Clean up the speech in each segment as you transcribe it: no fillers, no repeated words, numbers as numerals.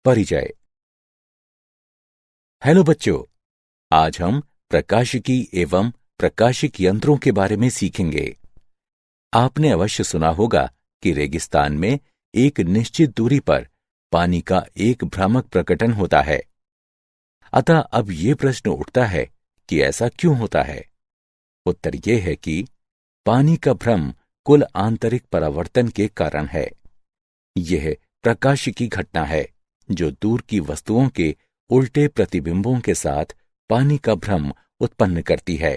परिचय। हेलो बच्चों, आज हम प्रकाशिकी एवं प्रकाशिक यंत्रों के बारे में सीखेंगे। आपने अवश्य सुना होगा कि रेगिस्तान में एक निश्चित दूरी पर पानी का एक भ्रामक प्रकटन होता है। अतः अब ये प्रश्न उठता है कि ऐसा क्यों होता है। उत्तर यह है कि पानी का भ्रम कुल आंतरिक परावर्तन के कारण है। यह प्रकाशिकी घटना है जो दूर की वस्तुओं के उल्टे प्रतिबिंबों के साथ पानी का भ्रम उत्पन्न करती है।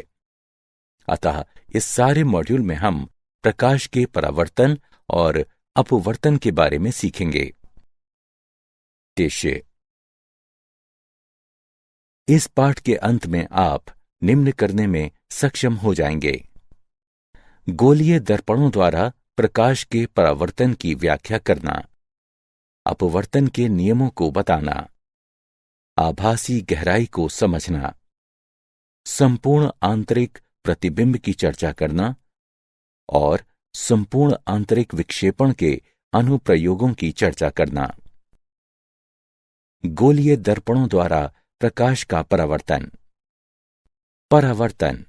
अतः इस सारे मॉड्यूल में हम प्रकाश के परावर्तन और अपवर्तन के बारे में सीखेंगे। उद्देश्य। इस पाठ के अंत में आप निम्न करने में सक्षम हो जाएंगे: गोलीय दर्पणों द्वारा प्रकाश के परावर्तन की व्याख्या करना, अपवर्तन के नियमों को बताना, आभासी गहराई को समझना, संपूर्ण आंतरिक प्रतिबिंब की चर्चा करना और संपूर्ण आंतरिक विक्षेपण के अनुप्रयोगों की चर्चा करना। गोलीय दर्पणों द्वारा प्रकाश का परावर्तन। परावर्तन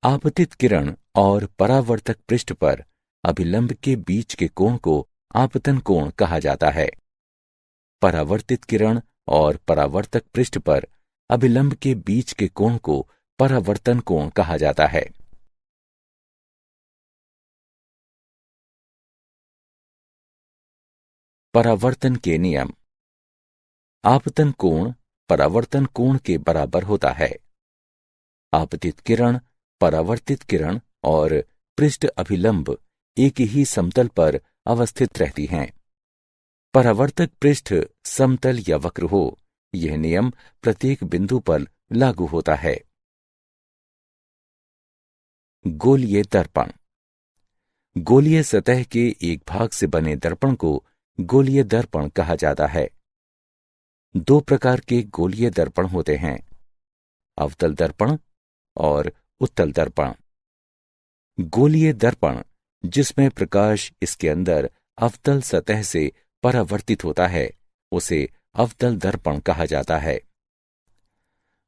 आपतित किरण और परावर्तक पृष्ठ पर अभिलंब के बीच के कोण को आपतन कोण कहा जाता है। परावर्तित किरण और परावर्तक पृष्ठ पर अभिलंब के बीच के कोण को परावर्तन कोण कहा जाता है। परावर्तन के नियम। आपतन कोण परावर्तन कोण के बराबर होता है। आपतित किरण, परावर्तित किरण और पृष्ठ अभिलंब एक ही समतल पर अवस्थित रहती हैं। परावर्तक पृष्ठ समतल या वक्र हो, यह नियम प्रत्येक बिंदु पर लागू होता है। गोलीय दर्पण। गोलीय सतह के एक भाग से बने दर्पण को गोलीय दर्पण कहा जाता है। दो प्रकार के गोलीय दर्पण होते हैं: अवतल दर्पण और उत्तल दर्पण। गोलीय दर्पण जिसमें प्रकाश इसके अंदर अवतल सतह से परावर्तित होता है, उसे अवतल दर्पण कहा जाता है।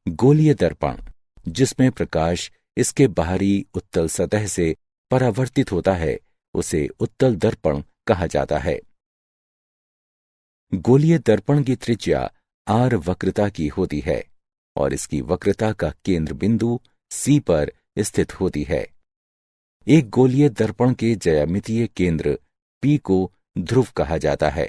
गोलीय दर्पण जिसमें प्रकाश इसके बाहरी उत्तल सतह से परावर्तित होता है, उसे उत्तल दर्पण कहा जाता है। गोलीय दर्पण की त्रिज्या R वक्रता की होती है और इसकी वक्रता का केंद्र बिंदु C पर स्थित होती है। एक गोलीय दर्पण के ज्यामितीय केंद्र P को ध्रुव कहा जाता है।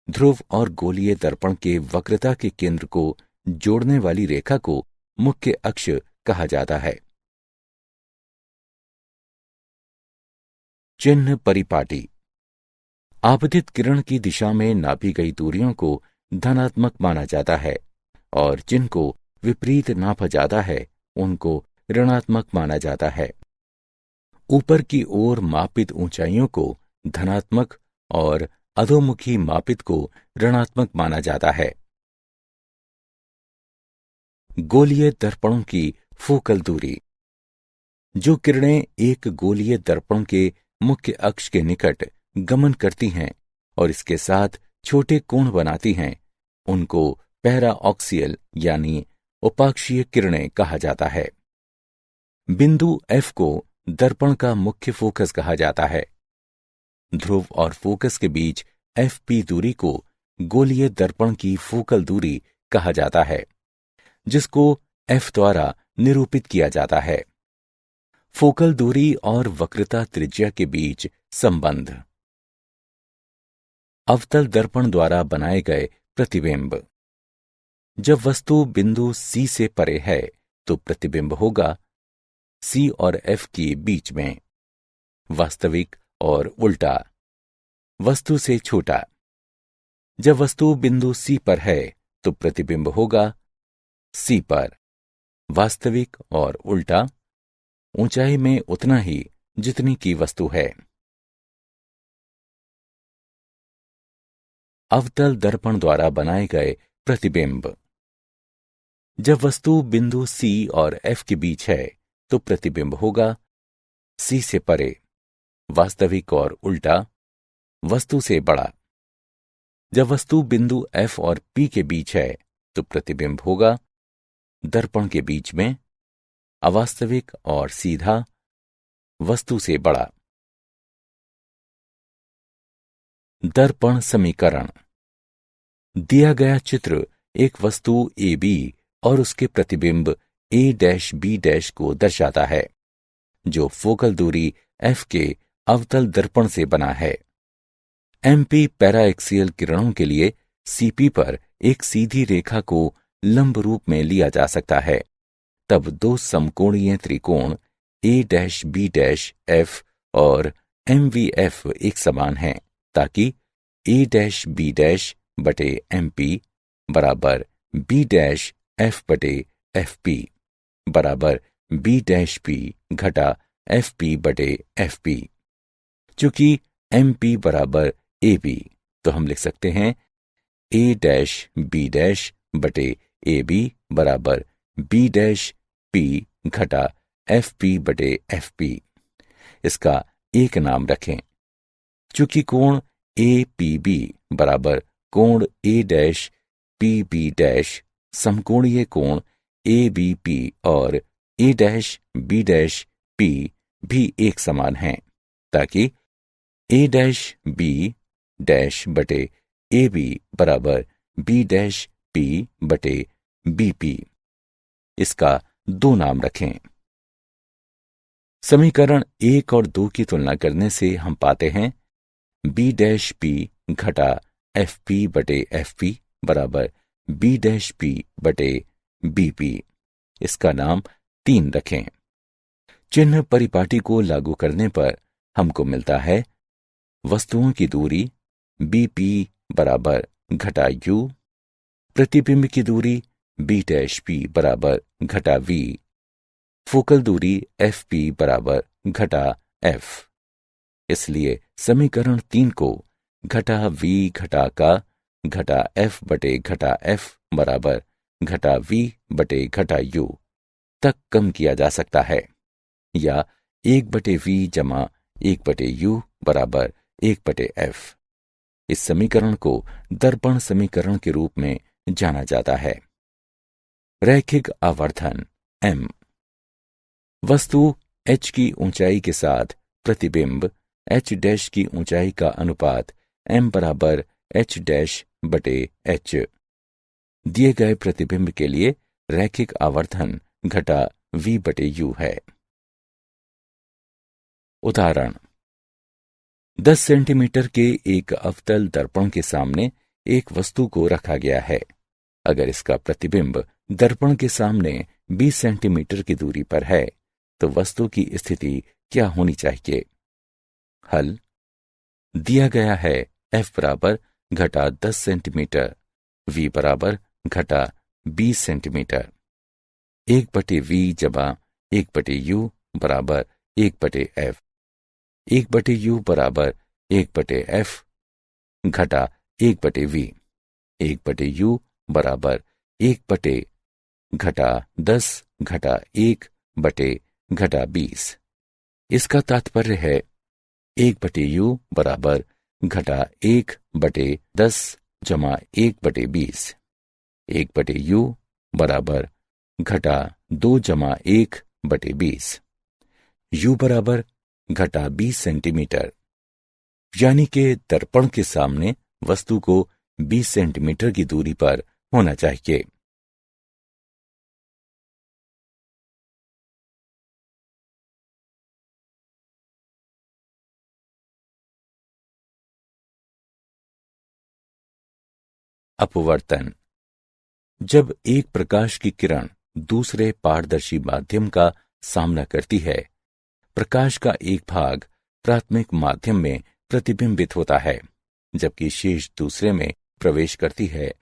ध्रुव और गोलीय दर्पण के वक्रता के केंद्र को जोड़ने वाली रेखा को मुख्य अक्ष कहा जाता है। चिन्ह परिपाटी। आपतित किरण की दिशा में नापी गई दूरियों को धनात्मक माना जाता है और जिनको विपरीत नापा जाता है उनको ऋणात्मक माना जाता है। ऊपर की ओर मापित ऊंचाइयों को धनात्मक और अधोमुखी मापित को ऋणात्मक माना जाता है। गोलीय दर्पणों की फोकल दूरी। जो किरणें एक गोलीय दर्पण के मुख्य अक्ष के निकट गमन करती हैं और इसके साथ छोटे कोण बनाती हैं, उनको पैराऑक्सियल यानी उपाक्षीय किरणें कहा जाता है। बिंदु F को दर्पण का मुख्य फोकस कहा जाता है। ध्रुव और फोकस के बीच FP दूरी को गोलीय दर्पण की फोकल दूरी कहा जाता है, जिसको F द्वारा निरूपित किया जाता है। फोकल दूरी और वक्रता त्रिज्या के बीच संबंध। अवतल दर्पण द्वारा बनाए गए प्रतिबिंब। जब वस्तु बिंदु C से परे है तो प्रतिबिंब होगा C और F के बीच में, वास्तविक और उल्टा, वस्तु से छोटा। जब वस्तु बिंदु C पर है तो प्रतिबिंब होगा C पर, वास्तविक और उल्टा, ऊंचाई में उतना ही जितनी की वस्तु है। अवतल दर्पण द्वारा बनाए गए प्रतिबिंब। जब वस्तु बिंदु C और F के बीच है तो प्रतिबिंब होगा C से परे, वास्तविक और उल्टा, वस्तु से बड़ा। जब वस्तु बिंदु F और P के बीच है तो प्रतिबिंब होगा दर्पण के बीच में, अवास्तविक और सीधा, वस्तु से बड़ा। दर्पण समीकरण। दिया गया चित्र एक वस्तु AB और उसके प्रतिबिंब A-B- को दर्शाता है, जो फोकल दूरी F के अवतल दर्पण से बना है। MP पैराएक्सियल किरणों के लिए CP पर एक सीधी रेखा को लंब रूप में लिया जा सकता है। तब दो समकोणीय त्रिकोण A-B' और MVF एक समान हैं, ताकि A-B' बटे MP बराबर B' बटे FP बराबर B' घटा FP बटे FP। चूंकि MP बराबर AB, तो हम लिख सकते हैं A' बटे AB बराबर B' घटा FP बटे FP। इसका एक नाम रखें। चूंकि कोण APB बराबर कोण A'-PB' समकोणीय कोण ABP और A'-B' भी एक समान हैं, ताकि A'-B' बटे AB बराबर B'-P बटे BP। इसका दो नाम रखें। समीकरण 1 और 2 की तुलना करने से हम पाते हैं B'-P घटा FP बटे FP बराबर B'-P बटे BP। इसका नाम 3 रखें। चिन्ह परिपाटी को लागू करने पर हमको मिलता है वस्तुओं की दूरी BP बराबर घटा U, प्रतिबिंब की दूरी B'-P बराबर घटा V, फोकल दूरी FP बराबर घटा F। इसलिए समीकरण 3 को घटा V घटा का घटा F बटे घटा F बराबर घटा V बटे घटा U तक कम किया जा सकता है, या 1 बटे V जमा 1 बटे U बराबर 1 बटे F। इस समीकरण को दर्पण समीकरण के रूप में जाना जाता है। रैखिक आवर्धन M। वस्तु H की ऊंचाई के साथ प्रतिबिंब H' की ऊंचाई का अनुपात M बराबर H' बटे H। दिए गए प्रतिबिंब के लिए रैखिक आवर्धन घटा V बटे U है। उदाहरण: 10 सेंटीमीटर के एक अवतल दर्पण के सामने एक वस्तु को रखा गया है। अगर इसका प्रतिबिंब दर्पण के सामने 20 सेंटीमीटर की दूरी पर है, तो वस्तु की स्थिति क्या होनी चाहिए? हल: दिया गया है F बराबर घटा 10 सेंटीमीटर, V बराबर घटा 20 सेंटीमीटर। 1 बटे V जमा 1 बटे U बराबर 1 बटे F। 1 बटे U बराबर 1 बटे F घटा 1 बटे V। 1 बटे U बराबर 1 बटे घटा 10 घटा 1 बटे घटा 20। इसका तात्पर्य है 1 बटे U बराबर घटा 1 बटे 10 जमा 1 बटे 20। 1 बटे U बराबर घटा 2 जमा 1 बटे 20। U बराबर घटा 20 सेंटीमीटर, यानी कि दर्पण के सामने वस्तु को 20 सेंटीमीटर की दूरी पर होना चाहिए। अपवर्तन। जब एक प्रकाश की किरण दूसरे पारदर्शी माध्यम का सामना करती है, प्रकाश का एक भाग प्राथमिक माध्यम में प्रतिबिंबित होता है, जबकि शेष दूसरे में प्रवेश करती है।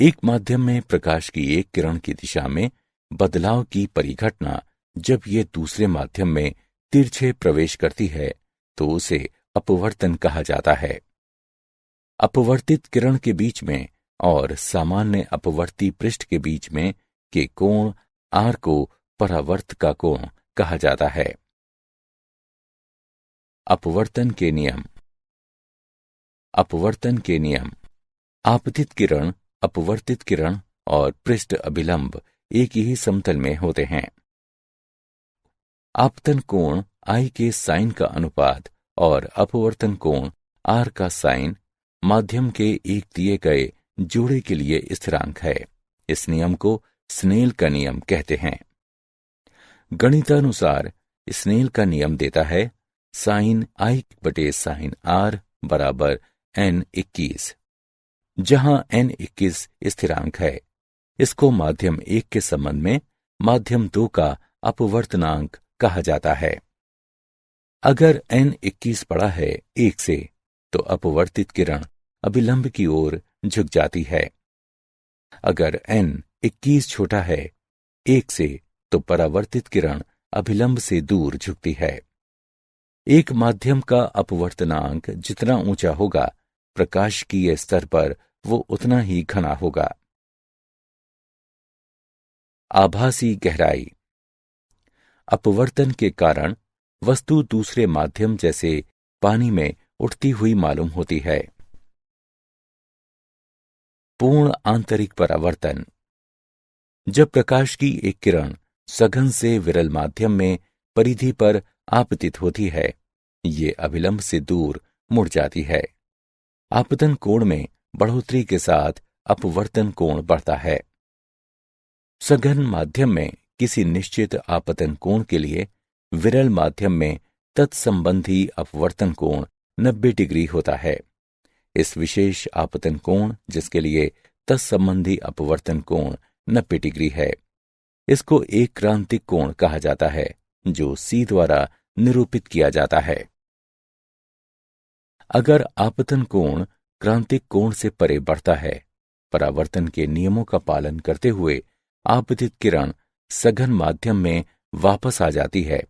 एक माध्यम में प्रकाश की एक किरण की दिशा में बदलाव की परिघटना जब ये दूसरे माध्यम में तिरछे प्रवेश करती है, तो उसे अपवर्तन कहा जाता है। अपवर्तित किरण के बीच में और सामान्य अपवर्ती पृष्ठ के बीच में के कोण R को परावर्त का कोण कहा जाता है। अपवर्तन के नियम। अपवर्तन के नियम। आपतित किरण, अपवर्तित किरण और पृष्ठ अभिलंब एक ही समतल में होते हैं। आपतन कोण I के साइन का अनुपात और अपवर्तन कोण R का साइन माध्यम के एक दिए गए जोड़े के लिए स्थिरांक है। इस नियम को स्नेल का नियम कहते हैं। गणितानुसार स्नेल का नियम देता है साइन I बटे साइन R बराबर n21, जहां n21 स्थिरांक है। इसको माध्यम 1 के संबंध में माध्यम 2 का अपवर्तनांक कहा जाता है। अगर n21 बड़ा है 1 से तो अपवर्तित किरण अभिलंब की ओर झुक जाती है। अगर n21 छोटा है 1 से तो परावर्तित किरण अभिलंब से दूर झुकती है। एक माध्यम का अपवर्तनांक जितना ऊंचा होगा, प्रकाशिकीय स्तर पर वो उतना ही घना होगा। आभासी गहराई। अपवर्तन के कारण वस्तु दूसरे माध्यम जैसे पानी में उठती हुई मालूम होती है। पूर्ण आंतरिक परावर्तन। जब प्रकाश की एक किरण सघन से विरल माध्यम में परिधि पर आपतित होती है, ये अभिलंब से दूर मुड़ जाती है। आपतन कोण में बढ़ोतरी के साथ अपवर्तन कोण बढ़ता है। सघन माध्यम में किसी निश्चित आपतन कोण के लिए विरल माध्यम में तत्संबंधी अपवर्तन कोण 90 डिग्री होता है। इस विशेष आपतन कोण जिसके लिए तत्संबंधी अपवर्तन कोण 90 डिग्री है, इसको एक क्रांतिक कोण कहा जाता है, जो C द्वारा निरूपित किया जाता है। अगर आपतन कोण क्रांतिक कोण से परे बढ़ता है, परावर्तन के नियमों का पालन करते हुए आपतित किरण सघन माध्यम में वापस आ जाती है।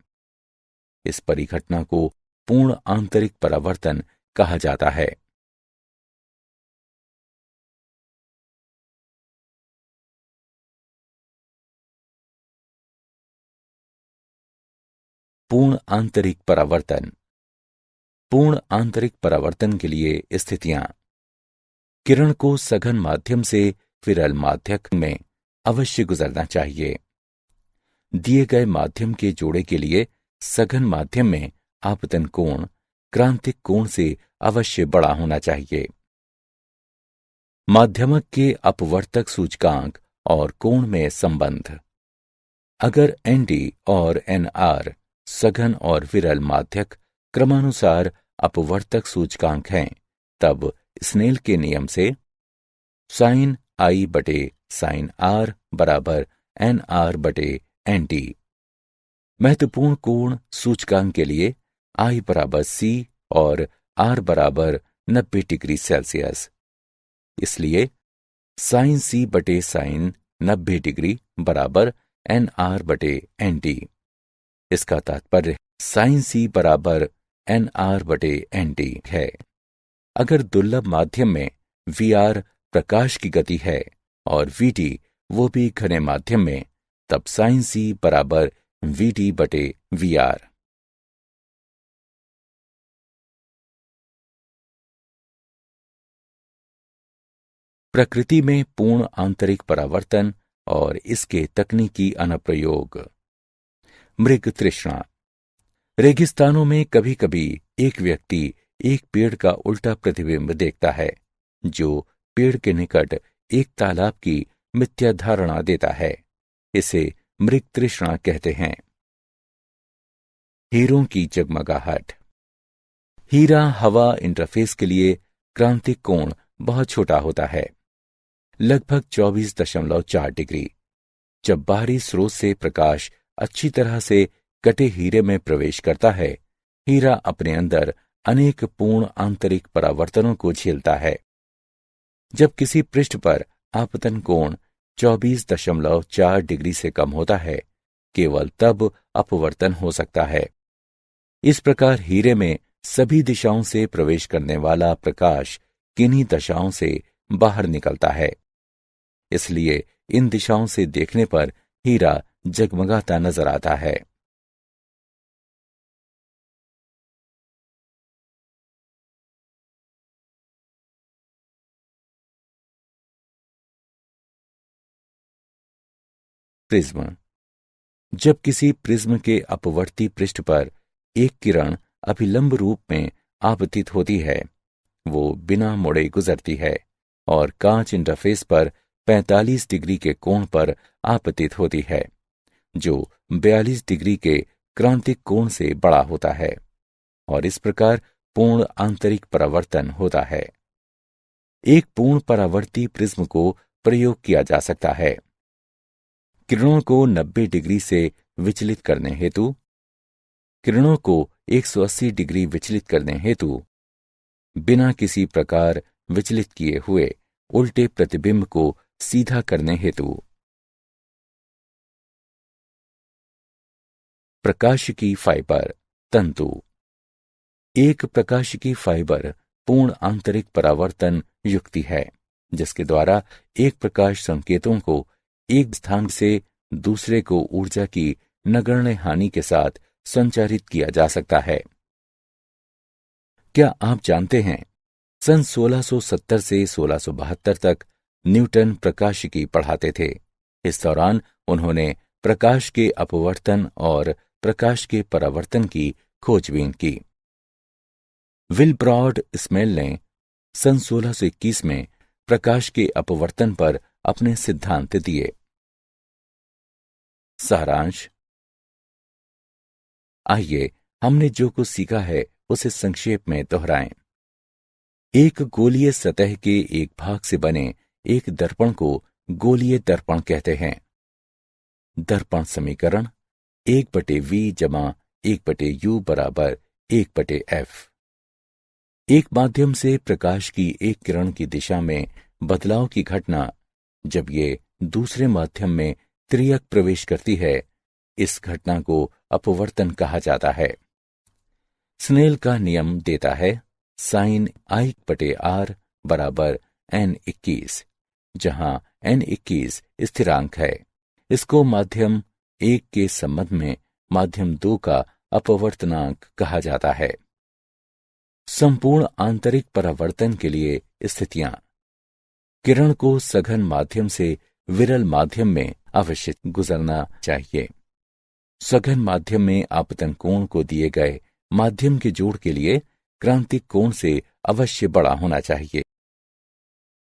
इस परिघटना को पूर्ण आंतरिक परावर्तन कहा जाता है। पूर्ण आंतरिक परावर्तन। पूर्ण आंतरिक परावर्तन के लिए स्थितियां। किरण को सघन माध्यम से विरल माध्यम में अवश्य गुजरना चाहिए। दिए गए माध्यम के जोड़े के लिए सघन माध्यम में आपतन कोण क्रांतिक कोण से अवश्य बड़ा होना चाहिए। माध्यमक के अपवर्तक सूचकांक और कोण में संबंध। अगर ND और NR सघन और विरल माध्यक क्रमानुसार अपवर्तक सूचकांक हैं, तब स्नेल के नियम से साइन I बटे साइन R बराबर NR बटे ND। महत्वपूर्ण कोण सूचकांक के लिए I बराबर C और R बराबर 90 डिग्री सेल्सियस। इसलिए साइन C बटे साइन 90 डिग्री बराबर NR बटे ND। इसका तात्पर्य साइन C बराबर NR बटे ND है। अगर दुर्लभ माध्यम में VR प्रकाश की गति है और VD वो भी घने माध्यम में, तब साइन C बराबर VD बटे VR। प्रकृति में पूर्ण आंतरिक परावर्तन और इसके तकनीकी अनुप्रयोग। मृग तृष्णा। रेगिस्तानों में कभी कभी एक व्यक्ति एक पेड़ का उल्टा प्रतिबिंब देखता है, जो पेड़ के निकट एक तालाब की मिथ्या धारणा देता है। इसे मृग तृष्णा कहते हैं। हीरों की जगमगाहट। हीरा हवा इंटरफेस के लिए क्रांतिक कोण बहुत छोटा होता है, लगभग 24.4 डिग्री। जब बाहरी स्रोत से प्रकाश अच्छी तरह से कटे हीरे में प्रवेश करता है, हीरा अपने अंदर अनेक पूर्ण आंतरिक परावर्तनों को झेलता है। जब किसी पृष्ठ पर आपतन कोण 24.4 डिग्री से कम होता है, केवल तब अपवर्तन हो सकता है। इस प्रकार हीरे में सभी दिशाओं से प्रवेश करने वाला प्रकाश किन्हीं दिशाओं से बाहर निकलता है। इसलिए इन दिशाओं से देखने पर हीरा जगमगाता नजर आता है। प्रिज्म। जब किसी प्रिज्म के अपवर्ती पृष्ठ पर एक किरण अभिलंब रूप में आपतित होती है, वो बिना मुड़े गुजरती है और कांच इंटरफेस पर 45 डिग्री के कोण पर आपतित होती है, जो 42 डिग्री के क्रांतिक कोण से बड़ा होता है, और इस प्रकार पूर्ण आंतरिक परावर्तन होता है। एक पूर्ण परावर्ती प्रिज्म को प्रयोग किया जा सकता है। किरणों को 90 डिग्री से विचलित करने हेतु 180 डिग्री विचलित करने हेतु बिना किसी प्रकार विचलित किए हुए उल्टे प्रतिबिंब को सीधा करने हेतु प्रकाशिकी फाइबर तंतु। एक प्रकाशिकी फाइबर पूर्ण आंतरिक परावर्तन युक्ति है, जिसके द्वारा एक प्रकाश संकेतों को एक स्थान से दूसरे को ऊर्जा की नगण्य हानि के साथ संचारित किया जा सकता है। क्या आप जानते हैं, सन 1670 से 1672 तक न्यूटन प्रकाशिकी पढ़ाते थे। इस दौरान उन्होंने प्रकाश के अपवर्तन और प्रकाश के परावर्तन की खोजबीन की। विलब्रॉड स्मेल ने सन 1621 में प्रकाश के अपवर्तन पर अपने सिद्धांत दिए। सारांश। आइए हमने जो कुछ सीखा है उसे संक्षेप में दोहराएं। एक गोलीय सतह के एक भाग से बने एक दर्पण को गोलीय दर्पण कहते हैं। दर्पण समीकरण 1/v जमा 1/u बराबर 1/f। एक माध्यम से प्रकाश की एक किरण की दिशा में बदलाव की घटना जब ये दूसरे माध्यम में त्रियक प्रवेश करती है, इस घटना को अपवर्तन कहा जाता है। स्नेल का नियम देता है sin I/r बराबर n21, जहां n21 स्थिरांक है। इसको माध्यम 1 के संबंध में माध्यम 2 का अपवर्तनांक कहा जाता है। संपूर्ण आंतरिक परावर्तन के लिए स्थितियां। किरण को सघन माध्यम से विरल माध्यम में अवश्य गुजरना चाहिए। सघन माध्यम में आपतन कोण को दिए गए माध्यम के जोड़ के लिए क्रांतिक कोण से अवश्य बड़ा होना चाहिए।